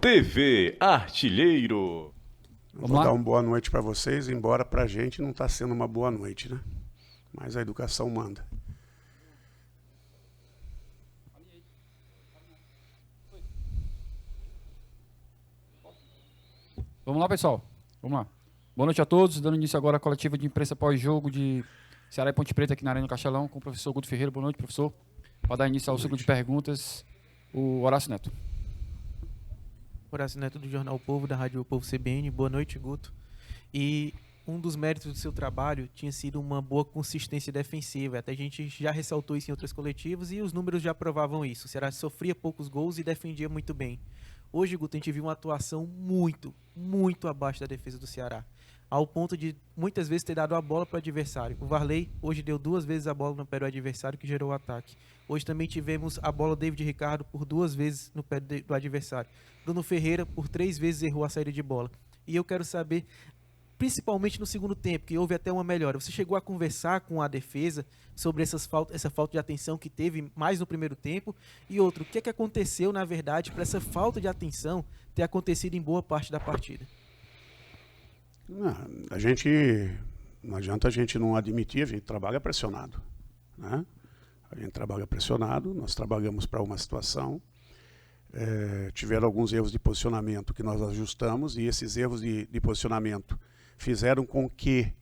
TV Artilheiro. Vou dar uma boa noite para vocês, embora para a gente não está sendo uma boa noite, né? Mas a educação manda. Vamos lá, pessoal. Vamos lá. Boa noite a todos. Dando início agora à coletiva de imprensa pós-jogo de Ceará e Ponte Preta aqui na Arena do Castelão com o professor Guto Ferreira. Boa noite, professor. Para dar início ao ciclo de perguntas, o Horácio Neto. Horácio Neto do Jornal O Povo, da Rádio O Povo CBN. Boa noite, Guto. E um dos méritos do seu trabalho tinha sido uma boa consistência defensiva. Até a gente já ressaltou isso em outros coletivos e os números já provavam isso. O Ceará sofria poucos gols e defendia muito bem. Hoje, Guto, a gente viu uma atuação muito abaixo da defesa do Ceará, ao ponto de muitas vezes ter dado a bola para o adversário. O Varley hoje deu 2 vezes a bola no pé do adversário, que gerou o ataque. Hoje também tivemos a bola do David Ricardo por 2 vezes no pé do adversário. Bruno Ferreira por 3 vezes errou a saída de bola. E eu quero saber, principalmente no segundo tempo, que houve até uma melhora. Você chegou a conversar com a defesa sobre essa falta de atenção que teve mais no primeiro tempo? E outro, o que é que aconteceu, na verdade, para essa falta de atenção ter acontecido em boa parte da partida? Não adianta a gente não admitir, a gente trabalha pressionado, né? A gente trabalha pressionado, nós trabalhamos para uma situação, tiveram alguns erros de posicionamento que nós ajustamos, e esses erros de posicionamento fizeram com que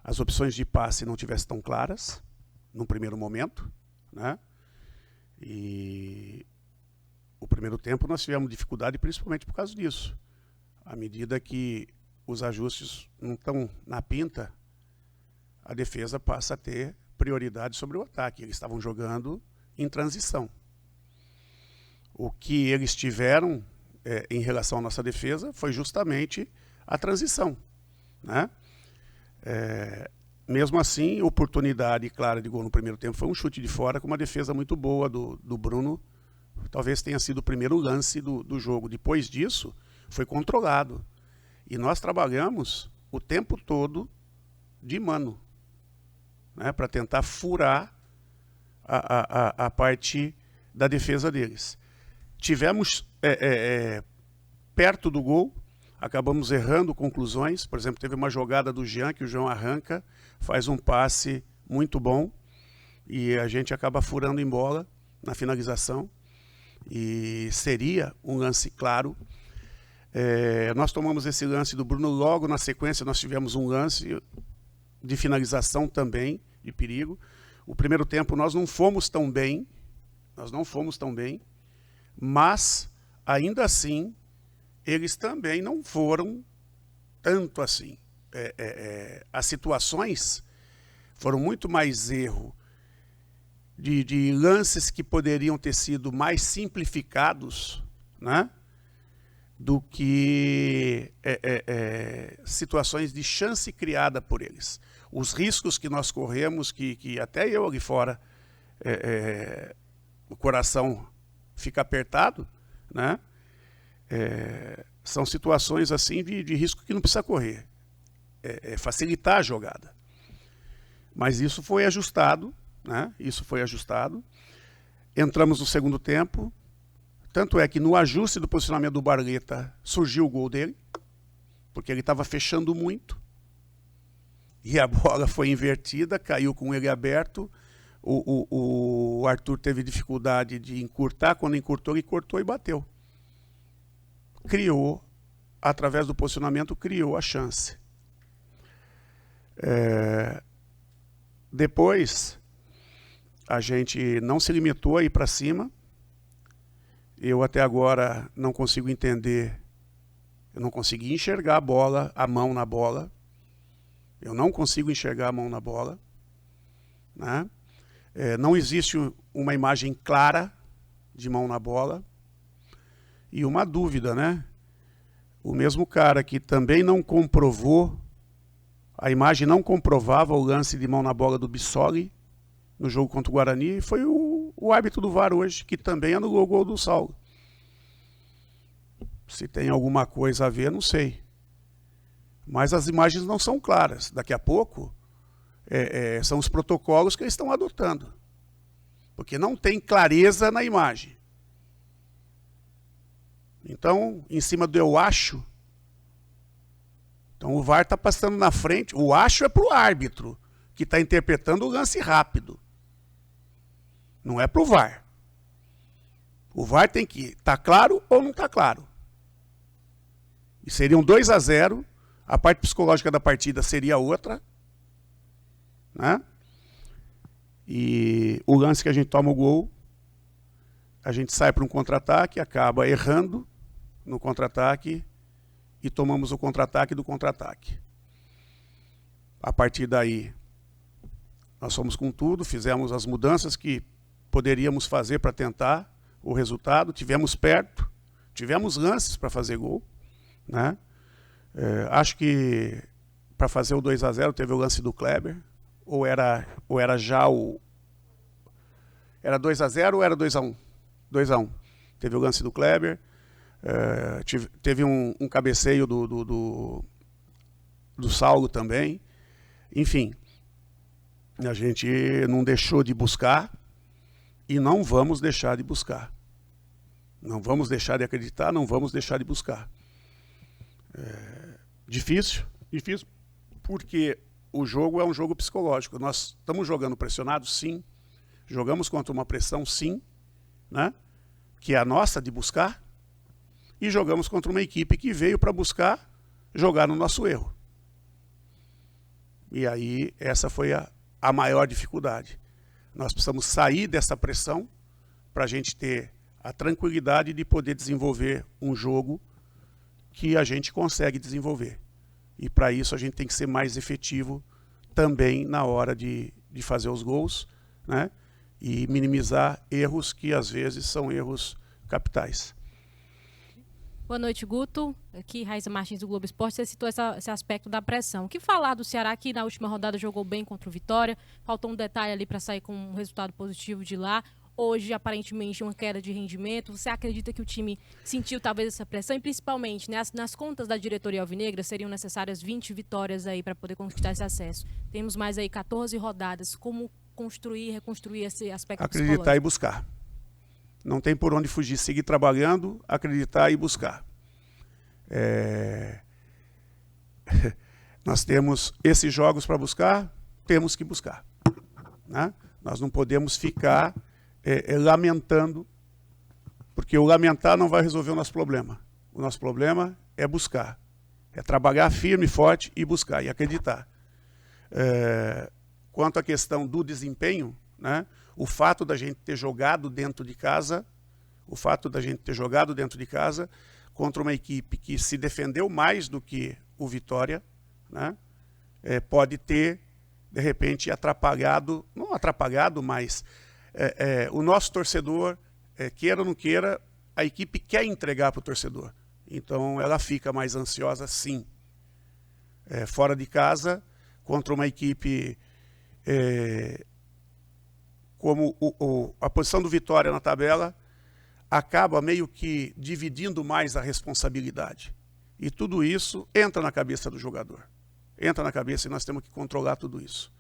as opções de passe não tivessem tão claras, num primeiro momento, né? E o primeiro tempo nós tivemos dificuldade principalmente por causa disso. À medida que os ajustes não estão na pinta, a defesa passa a ter prioridade sobre o ataque. Eles estavam jogando em transição. O que eles tiveram em relação à nossa defesa foi justamente a transição, né? Mesmo assim, oportunidade clara de gol no primeiro tempo foi um chute de fora com uma defesa muito boa do Bruno. Talvez tenha sido o primeiro lance do jogo. Depois disso, foi controlado. E nós trabalhamos o tempo todo de mano, né, para tentar furar a parte da defesa deles. Tivemos perto do gol, acabamos errando conclusões. Por exemplo, teve uma jogada do Jean, que o João arranca, faz um passe muito bom, e a gente acaba furando em bola na finalização, e seria um lance claro. Nós tomamos esse lance do Bruno, logo na sequência nós tivemos um lance de finalização também, de perigo. O primeiro tempo nós não fomos tão bem, mas ainda assim eles também não foram tanto assim. As situações foram muito mais erro de lances que poderiam ter sido mais simplificados, né, do que situações de chance criada por eles. Os riscos que nós corremos, que até eu ali fora, o coração fica apertado, né? São situações assim de risco que não precisa correr. Facilitar a jogada. Mas isso foi ajustado, né? Isso foi ajustado. Entramos no segundo tempo. Tanto é que no ajuste do posicionamento do Barleta surgiu o gol dele, porque ele estava fechando muito, e a bola foi invertida, caiu com ele aberto. O Arthur teve dificuldade de encurtar, quando encurtou, ele cortou e bateu. Criou, através do posicionamento, criou a chance. Depois, a gente não se limitou a ir para cima. Eu até agora não consigo entender, eu não consegui enxergar a bola, a mão na bola. Eu não consigo enxergar a mão na bola, né? Não existe uma imagem clara de mão na bola. E uma dúvida, né? O mesmo cara que também não comprovou, a imagem não comprovava o lance de mão na bola do Bissoli no jogo contra o Guarani, foi o árbitro do VAR hoje, que também anulou o gol do Saulo. Se tem alguma coisa a ver, não sei. Mas as imagens não são claras. Daqui a pouco, são os protocolos que eles estão adotando. Porque não tem clareza na imagem. Então, em cima do eu acho, então o VAR está passando na frente. O acho é para o árbitro, que está interpretando o lance rápido. Não é para o VAR. O VAR tem que estar claro ou não está claro. E seriam 2-0, a parte psicológica da partida seria outra, né? E o lance que a gente toma o gol, a gente sai para um contra-ataque, acaba errando no contra-ataque e tomamos o contra-ataque do contra-ataque. A partir daí, nós fomos com tudo, fizemos as mudanças que poderíamos fazer para tentar o resultado, tivemos perto, tivemos lances para fazer gol, né? Acho que para fazer o 2-0 teve o lance do Kleber, ou era já o... Era 2-0 ou era 2-1? 2-1. Teve o lance do Kleber, teve um cabeceio do Saulo também. Enfim, a gente não deixou de buscar e não vamos deixar de buscar. Não vamos deixar de acreditar, não vamos deixar de buscar. Difícil, porque o jogo é um jogo psicológico. Nós estamos jogando pressionados, sim. Jogamos contra uma pressão, sim, né? Que é a nossa de buscar. E jogamos contra uma equipe que veio para buscar jogar no nosso erro. E aí essa foi a maior dificuldade. Nós precisamos sair dessa pressão para a gente ter a tranquilidade de poder desenvolver um jogo que a gente consegue desenvolver. E para isso a gente tem que ser mais efetivo também na hora de fazer os gols, né? E minimizar erros que às vezes são erros capitais. Boa noite, Guto. Aqui, Raíssa Martins do Globo Esporte. Você citou esse aspecto da pressão. O que falar do Ceará, que na última rodada jogou bem contra o Vitória? Faltou um detalhe ali para sair com um resultado positivo de lá. Hoje, aparentemente, uma queda de rendimento. Você acredita que o time sentiu talvez essa pressão? E principalmente, né, nas contas da diretoria alvinegra, seriam necessárias 20 vitórias aí para poder conquistar esse acesso. Temos mais aí 14 rodadas. Como construir, reconstruir esse aspecto acreditar e buscar. Não tem por onde fugir. Seguir trabalhando, acreditar e buscar. Nós temos esses jogos para buscar, temos que buscar, né? Nós não podemos ficar lamentando, porque o lamentar não vai resolver o nosso problema. O nosso problema é buscar, é trabalhar firme, forte e buscar, e acreditar. Quanto à questão do desempenho, né, o fato da gente ter jogado dentro de casa, contra uma equipe que se defendeu mais do que o Vitória, né, pode ter, de repente, atrapalhado, não atrapalhado, mas o nosso torcedor, queira ou não queira, a equipe quer entregar para o torcedor. Então ela fica mais ansiosa, sim. Fora de casa, contra uma equipe como a posição do Vitória na tabela, acaba meio que dividindo mais a responsabilidade. E tudo isso entra na cabeça do jogador. Entra na cabeça e nós temos que controlar tudo isso.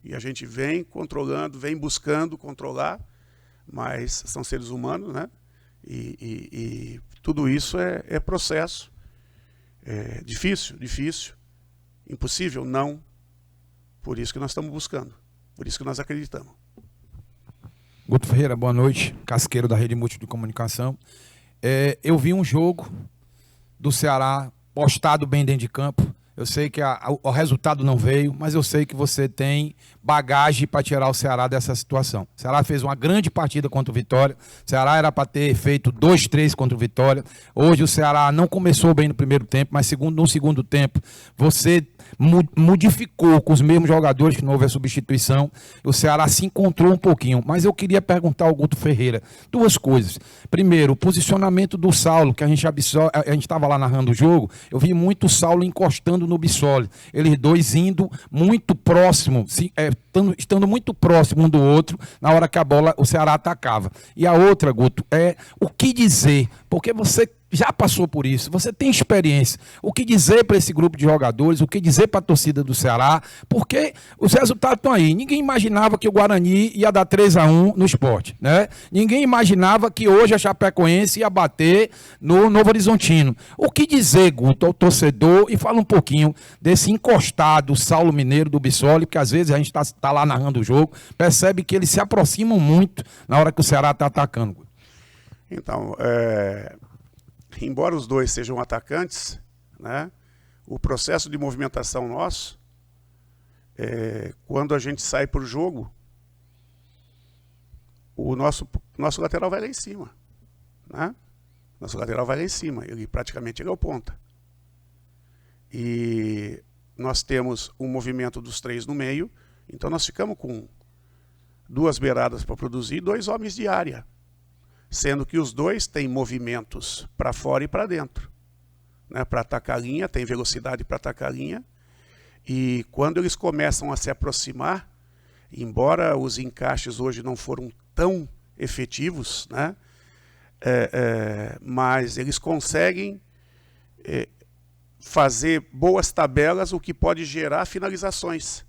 E a gente vem controlando, vem buscando controlar, mas são seres humanos, né? E tudo isso é processo. Difícil. Impossível? Não. Por isso que nós estamos buscando. Por isso que nós acreditamos. Guto Ferreira, boa noite. Casqueiro da Rede Múltipla de Comunicação. Eu vi um jogo do Ceará postado bem dentro de campo. Eu sei que o resultado não veio, mas eu sei que você tem bagagem para tirar o Ceará dessa situação. O Ceará fez uma grande partida contra o Vitória. O Ceará era para ter feito 2-3 contra o Vitória. Hoje o Ceará não começou bem no primeiro tempo, mas no segundo tempo você modificou com os mesmos jogadores, que não houve a substituição. O Ceará se encontrou um pouquinho. Mas eu queria perguntar ao Guto Ferreira duas coisas. Primeiro, o posicionamento do Saulo, que a gente estava lá narrando o jogo, eu vi muito o Saulo encostando no Bissoli. Eles dois indo muito próximo, estando muito próximo um do outro, na hora que a bola, o Ceará atacava. E a outra, Guto, o que dizer? Porque você já passou por isso, você tem experiência. O que dizer para esse grupo de jogadores, o que dizer para a torcida do Ceará, porque os resultados estão aí. Ninguém imaginava que o Guarani ia dar 3-1 no Sport, né? Ninguém imaginava que hoje a Chapecoense ia bater no Novo Horizontino. O que dizer, Guto, ao torcedor, e fala um pouquinho desse encostado Saulo Mineiro do Bissoli, porque às vezes a gente tá lá narrando o jogo, percebe que eles se aproximam muito na hora que o Ceará está atacando, Guto. Então, embora os dois sejam atacantes, né, o processo de movimentação nosso, quando a gente sai para o jogo, o nosso lateral vai lá em cima. Né? Nosso lateral vai lá em cima, praticamente ele é o ponta. E nós temos um movimento dos três no meio, então nós ficamos com 2 beiradas para produzir e 2 homens de área. Sendo que os dois têm movimentos para fora e para dentro. Né? Para atacar a linha, tem velocidade para atacar a linha. E quando eles começam a se aproximar, embora os encaixes hoje não foram tão efetivos, né? Mas eles conseguem fazer boas tabelas, o que pode gerar finalizações.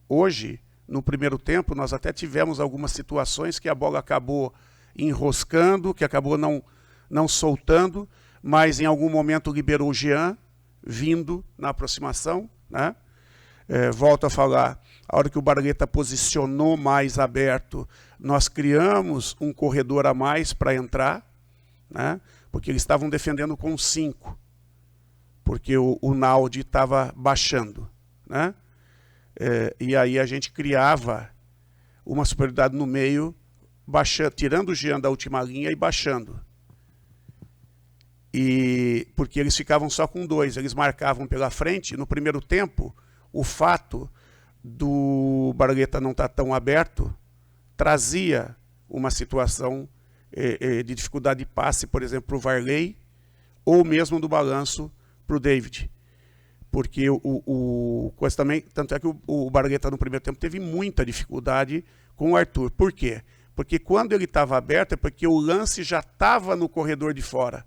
Hoje, no primeiro tempo, nós até tivemos algumas situações que a bola acabou enroscando, que acabou não soltando, mas em algum momento liberou o Jean, vindo na aproximação. Né? Volto a falar, a hora que o Barleta posicionou mais aberto, nós criamos um corredor a mais para entrar, né? Porque eles estavam defendendo com 5, porque o Naldi estava baixando. Né? E aí a gente criava uma superioridade no meio, tirando o Jean da última linha e baixando. Porque eles ficavam só com 2, eles marcavam pela frente. No primeiro tempo, o fato do Barleta não estar tão aberto trazia uma situação de dificuldade de passe, por exemplo, para o Varley, ou mesmo do balanço para o David. Porque coisa também, tanto é que o Barleta no primeiro tempo teve muita dificuldade com o Arthur. Por quê? Porque quando ele estava aberto é porque o lance já estava no corredor de fora.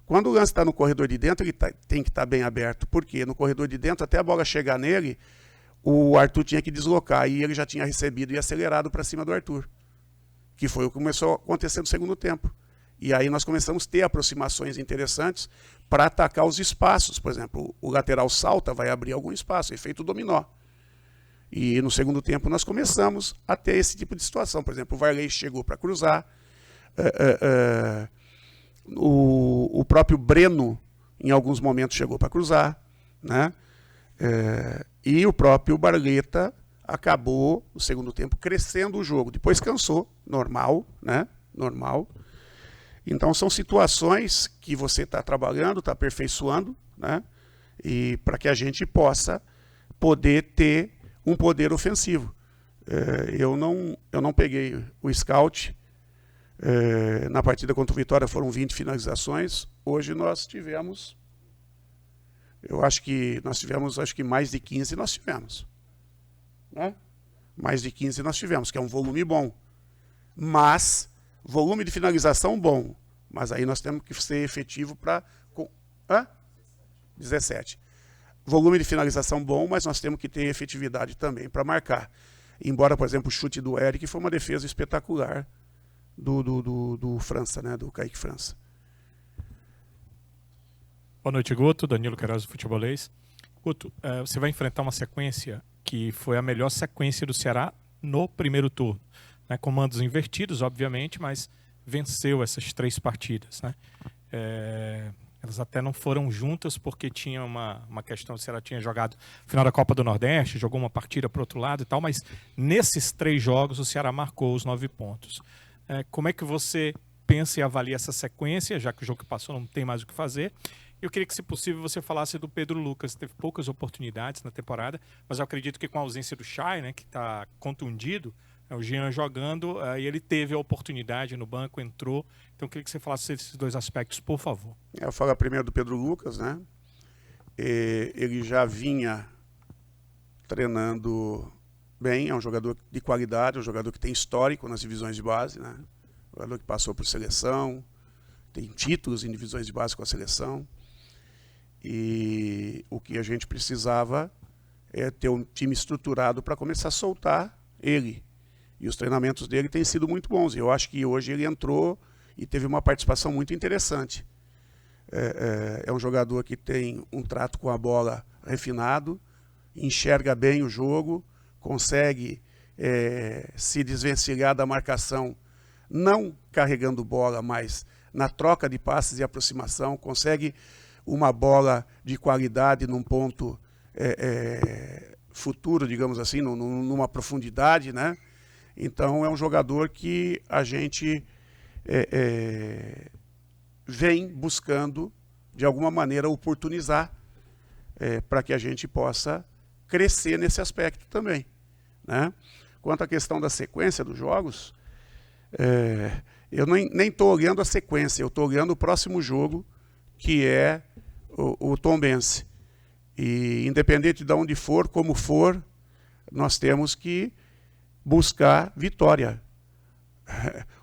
Quando o lance está no corredor de dentro, ele tem que estar bem aberto. Por quê? No corredor de dentro, até a bola chegar nele, o Arthur tinha que deslocar. E ele já tinha recebido e acelerado para cima do Arthur. Que foi o que começou a acontecer no segundo tempo. E aí nós começamos a ter aproximações interessantes para atacar os espaços. Por exemplo, o lateral salta, vai abrir algum espaço, efeito dominó. E no segundo tempo nós começamos a ter esse tipo de situação. Por exemplo, o Varley chegou para cruzar. O próprio Breno, em alguns momentos, chegou para cruzar. Né? E o próprio Barleta acabou, no segundo tempo, crescendo o jogo. Depois cansou, normal. Né? Normal. Então são situações que você está trabalhando, está aperfeiçoando, né? E para que a gente possa poder ter um poder ofensivo. Eu não peguei o scout. Na partida contra o Vitória foram 20 finalizações. Hoje nós tivemos, acho que mais de 15 nós tivemos. Né? Mais de 15 nós tivemos, que é um volume bom. Mas volume de finalização bom, mas aí nós temos que ser efetivo para... 17. Volume de finalização bom, mas nós temos que ter efetividade também para marcar. Embora, por exemplo, o chute do Eric foi uma defesa espetacular do França, né? Do Kaique França. Boa noite, Guto. Danilo Queiroz, do Futebolês. Guto, você vai enfrentar uma sequência que foi a melhor sequência do Ceará no primeiro turno. Né, comandos invertidos, obviamente, mas venceu essas 3 partidas. Né? Elas até não foram juntas porque tinha uma questão se ela tinha jogado final da Copa do Nordeste, jogou uma partida para o outro lado e tal, mas nesses 3 jogos o Ceará marcou os 9 pontos. Como é que você pensa e avalia essa sequência, já que o jogo que passou não tem mais o que fazer? Eu queria que, se possível, você falasse do Pedro Lucas. Teve poucas oportunidades na temporada, mas eu acredito que com a ausência do Chay, né, que está contundido, o Jean jogando, e ele teve a oportunidade no banco, entrou. Então eu queria que você falasse desses 2 aspectos, por favor. Eu falo primeiro do Pedro Lucas, né? Ele já vinha treinando bem, é um jogador de qualidade, um jogador que tem histórico nas divisões de base, né? Um jogador que passou por seleção, tem títulos em divisões de base com a seleção. E o que a gente precisava é ter um time estruturado para começar a soltar ele. E os treinamentos dele têm sido muito bons. E eu acho que hoje ele entrou e teve uma participação muito interessante. É um jogador que tem um trato com a bola refinado, enxerga bem o jogo, consegue se desvencilhar da marcação, não carregando bola, mas na troca de passes e aproximação, consegue uma bola de qualidade num ponto futuro, digamos assim, numa profundidade, né? Então é um jogador que a gente vem buscando, de alguma maneira, oportunizar para que a gente possa crescer nesse aspecto também, né? Quanto à questão da sequência dos jogos, eu nem estou olhando a sequência, eu estou olhando o próximo jogo, que é o Tombense. E independente de onde for, como for, nós temos que buscar vitória.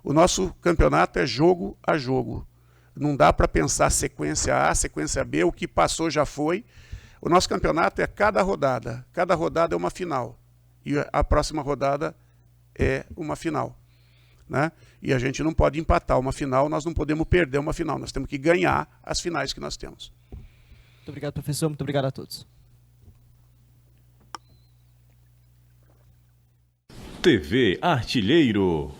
O nosso campeonato é jogo a jogo. Não dá para pensar sequência A, sequência B, o que passou já foi. O nosso campeonato é cada rodada é uma final. E a próxima rodada é uma final, né? E a gente não pode empatar uma final, nós não podemos perder uma final, nós temos que ganhar as finais que nós temos. Muito obrigado, professor. Muito obrigado a todos. TV Artilheiro.